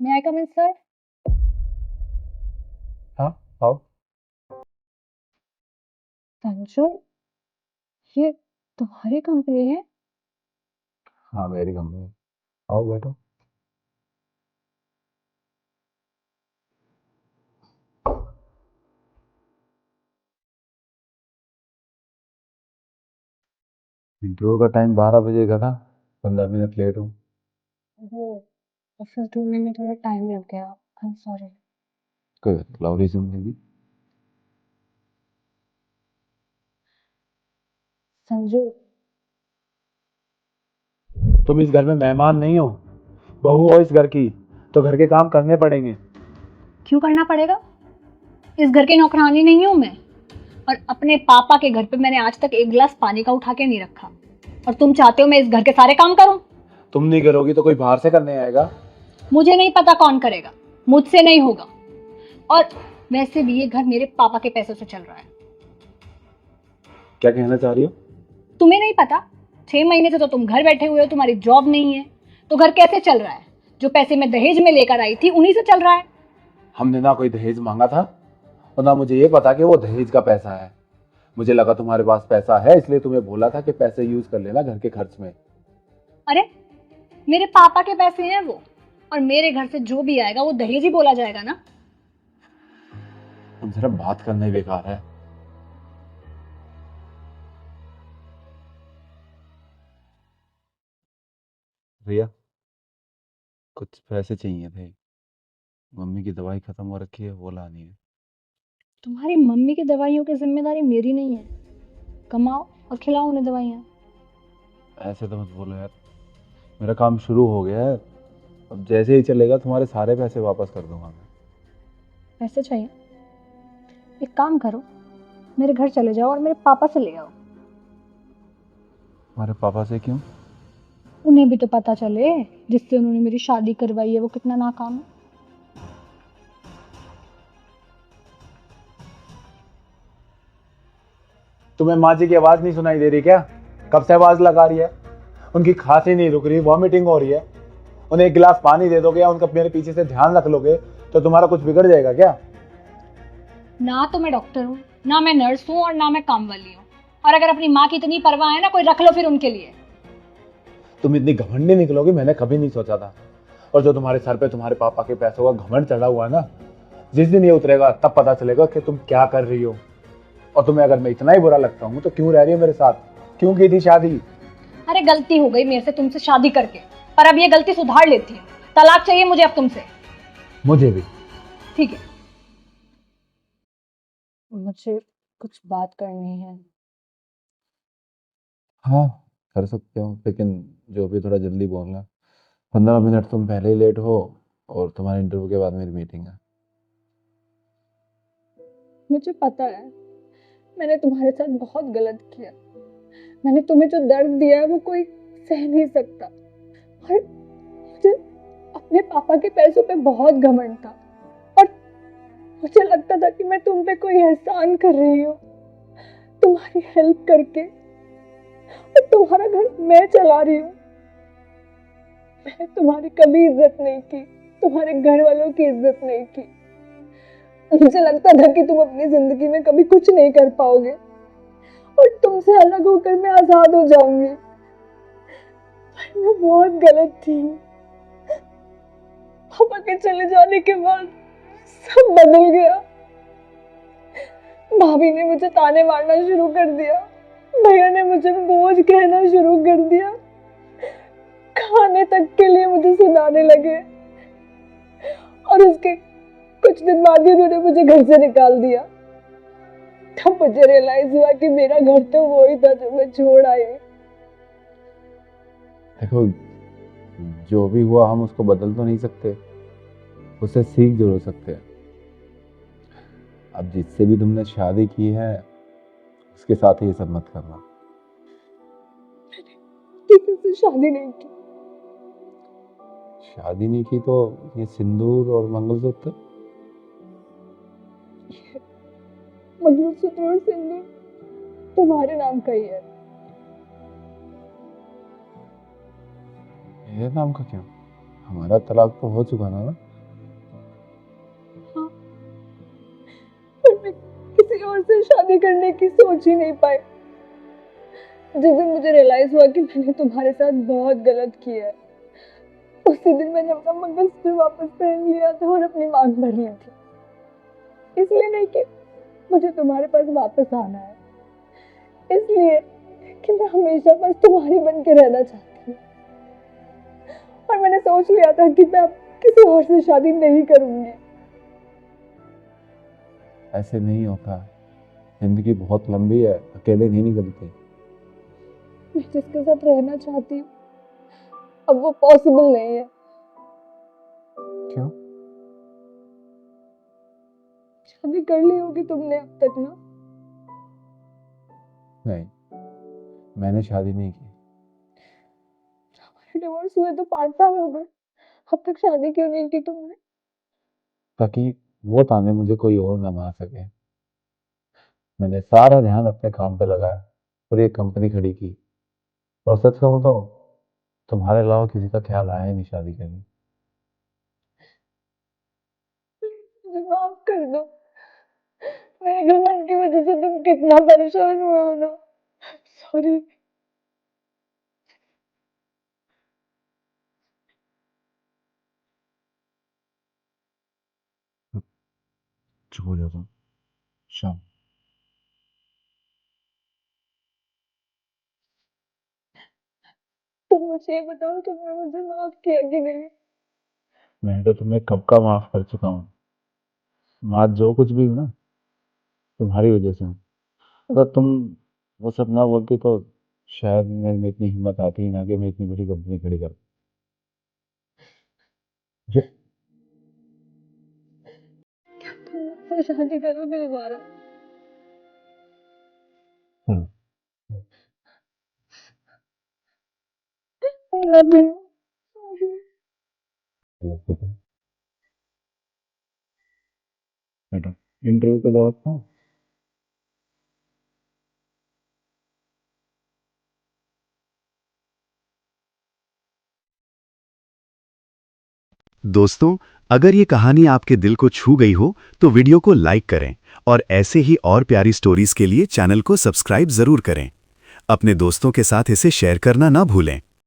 मे आई कम इन sir? हाँ, आओ। संजू, ये तुम्हारी कंपनी है? हाँ, मेरी कंपनी। आओ बैठो। इंटरव्यू का टाइम 12 बजे का था। 15 मिनट लेट हूँ। वो ऑफिस ढूंढने में थोड़ा टाइम लग गया। I am sorry. कोई लव रीजन नहीं। संजू, तुम इस घर में मेहमान नहीं हो, बहू हो इस घर की, तो घर के काम करने पड़ेंगे। क्यों करना पड़ेगा? इस घर की नौकरानी नहीं हूँ मैं। और अपने पापा के घर पे मैंने आज तक एक गिलास पानी का उठा के नहीं रखा। और तुम चाहते हो मैं इस घर के सारे काम करूं? तुम नहीं करोगी तो कोई बाहर से करने आएगा। मुझे नहीं पता कौन करेगा, मुझसे नहीं होगा। और वैसे भी ये घर मेरे पापा के पैसों से चल रहा है। क्या कहना चाह रही हो? तुम्हें नहीं पता? 6 महीने से तो तुम घर बैठे हुए हो, तुम्हारी जॉब नहीं है, तो घर कैसे चल रहा है? जो पैसे मैं दहेज में लेकर आई थी उन्हीं से चल रहा है। हमने ना कोई दहेज मांगा था और ना मुझे ये पता कि वो दहेज का पैसा है। मुझे लगा तुम्हारे पास पैसा है, इसलिए तुम्हें बोला था कि पैसे यूज कर लेना घर के खर्च में। अरे, मेरे पापा के पैसे हैं वो, और मेरे घर से जो भी आएगा वो दहेज ही बोला जाएगा ना। तुम सिर्फ बात करना ही बेकार है। रिया, कुछ पैसे चाहिए थे। मम्मी की दवाई खत्म हो रखी है, वो लानी है। तुम्हारी मम्मी की दवाइयों की जिम्मेदारी मेरी नहीं है। कमाओ और खिलाओ उन्हें दवाइयाँ। ऐसे तो मत बोलो यार, मेरा काम शुरू हो गया है। अब जैसे ही चलेगा तुम्हारे सारे पैसे वापस कर दूंगा मैं। पैसे चाहिए? एक काम करो, मेरे घर चले जाओ और मेरे पापा से ले आओ। तुम्हारे पापा से क्यों? उन्हें भी तो पता चले जिससे उन्होंने मेरी शादी करवाई है वो कितना नाकाम है। तुम्हें माँ जी की आवाज नहीं सुनाई दे रही क्या? कब से आवाज लगा रही है? उनकी खांसी नहीं रुक रही, वॉमिटिंग हो रही है। उन्हें एक गिलास पानी दे दोगे या उनका मेरे पीछे से ध्यान रख लोगे तो तुम्हारा कुछ बिगड़ जाएगा क्या? ना तो मैं डॉक्टर हूँ, ना मैं नर्स हूँ, और ना मैं काम वाली हूँ। और अगर अपनी माँ की इतनी परवाह है ना, कोई रख लो फिर उनके लिए। तुम इतनी घमंडी निकलोगी मैंने कभी नहीं सोचा था। और जो तुम्हारे सर पे तुम्हारे पापा के पैसों का घमंड चढ़ा हुआ है ना, जिस दिन ये उतरेगा तब पता चलेगा कि तुम क्या कर रही हो। और तुम्हें अगर मैं इतना ही बुरा लगता हूँ तो क्यों रह रही हो मेरे साथ? क्यों की थी शादी? अरे, गलती हो गई मेरे से तुमसे शादी करके, पर अब ये गलती सुधार लेती हूँ। तलाक चाहिए मुझे अब तुमसे। मुझे भी। ठीक है, मुझे कुछ बात करनी है। हाँ, कर सकते हो, लेकिन जो भी थोड़ा जल्दी बोलना। 15 मिनट तुम पहले ही लेट हो और तुम्हारे इंटरव्यू के बाद मेरी मीटिंग है। मुझे पता है मैंने तुम्हारे साथ बहुत गलत किया। मैंने तुम्हें जो दर्द दिया है वो कोई सह नहीं सकता। और मुझे अपने पापा के पैसों पे बहुत घमंड था, और मुझे लगता था कि मैं तुम पे कोई एहसान कर रही हूँ तुम्हारी हेल्प करके, और तुम्हारा घर मैं चला रही हूँ। मैंने तुम्हारी कभी इज्जत नहीं की, तुम्हारे घर वालों की इज्जत नहीं की। मुझे लगता था कि तुम अपनी जिंदगी में कभी कुछ नहीं कर पाओगे, और तुमसे अलग होकर मैं आजाद हो जाऊंगी। पर मैं बहुत गलत थी। पापा के चले जाने के बाद सब बदल गया। भाभी ने मुझे ताने मारना शुरू कर दिया, भैया ने मुझे बोझ कहना शुरू कर दिया, खाने तक के लिए मुझे सुनाने लगे, और उसके कुछ दिन बाद ही उन्होंने मुझे घर से निकाल दिया। तब मुझे रियलाइज हुआ कि मेरा घर तो वो ही था जो मैं छोड़ आई। देखो, जो भी हुआ हम उसको बदल तो नहीं सकते, उससे सीख जरूर सकते हैं। अब जिससे भी तुमने शादी की है उसके साथ ही ये सब मत करना। किसी से शादी नहीं की। शादी नहीं की तो ये सिंदूर और मंगलसूत्र? मंगलसूत्र और सिंदूर तुम्हारे नाम का ही है। मेरे नाम का क्यों? हमारा तलाक तो हो चुका ना। और से शादी करने की सोच ही नहीं पाई। जिस दिन मुझे रियलाइज हुआ कि मैंने तुम्हारे साथ बहुत गलत किया है, उसी दिन मैंने अपना मंगलसूत्र वापस पहन लिया था और अपनी मांग भर ली थी। इसलिए नहीं कि मुझे तुम्हारे पास वापस आना है, इसलिए कि मैं हमेशा बस तुम्हारी बन के रहना चाहती हूँ। और मैंने सोच लिया था कि मैं अब किसी और से शादी नहीं करूंगी। ऐसे नहीं होता, जिंदगी बहुत लंबी है, अकेले नहीं निकलते। मैं जिसके साथ रहना चाहती हूँ अब वो पॉसिबल नहीं है। क्यों? शादी कर ली होगी तुमने अब तक ना? नहीं, मैंने शादी नहीं की। हमारे डिवोर्स हुए तो 5 साल हो गए, अब तक शादी क्यों नहीं की तुमने? ताकि वो ताने मुझे कोई और ना मार सके। मैंने सारा ध्यान अपने काम पे लगाया और ये कंपनी खड़ी की। और सच कहूँ तो तुम्हारे अलावा किसी का ख्याल आया ही नहीं शादी करने। मुझे माफ कर दो। मेरे घमंड की वजह से तुम कितना परेशान हुए हो ना। सॉरी। चुप हो जाता हूँ शाम। तुम मुझे ये बताओ, तुमने मुझे माफ किया कि नहीं? मैं तो तुम्हें कब का माफ कर चुका हूँ। माँ जो कुछ भी हुआ ना, तुम्हारी वजह से हुआ। अगर तुम वो सब ना बोलती तो शायद मेरे में इतनी हिम्मत आती ही ना कि मैं इतनी बड़ी कंपनी खड़ी कर। तुम मुझसे शादी करोगे दोबारा? हम्म। Love you. बेटा, इंटरव्यू के दौरान था। दोस्तों, अगर ये कहानी आपके दिल को छू गई हो तो वीडियो को लाइक करें और ऐसे ही और प्यारी स्टोरीज के लिए चैनल को सब्सक्राइब जरूर करें। अपने दोस्तों के साथ इसे शेयर करना ना भूलें।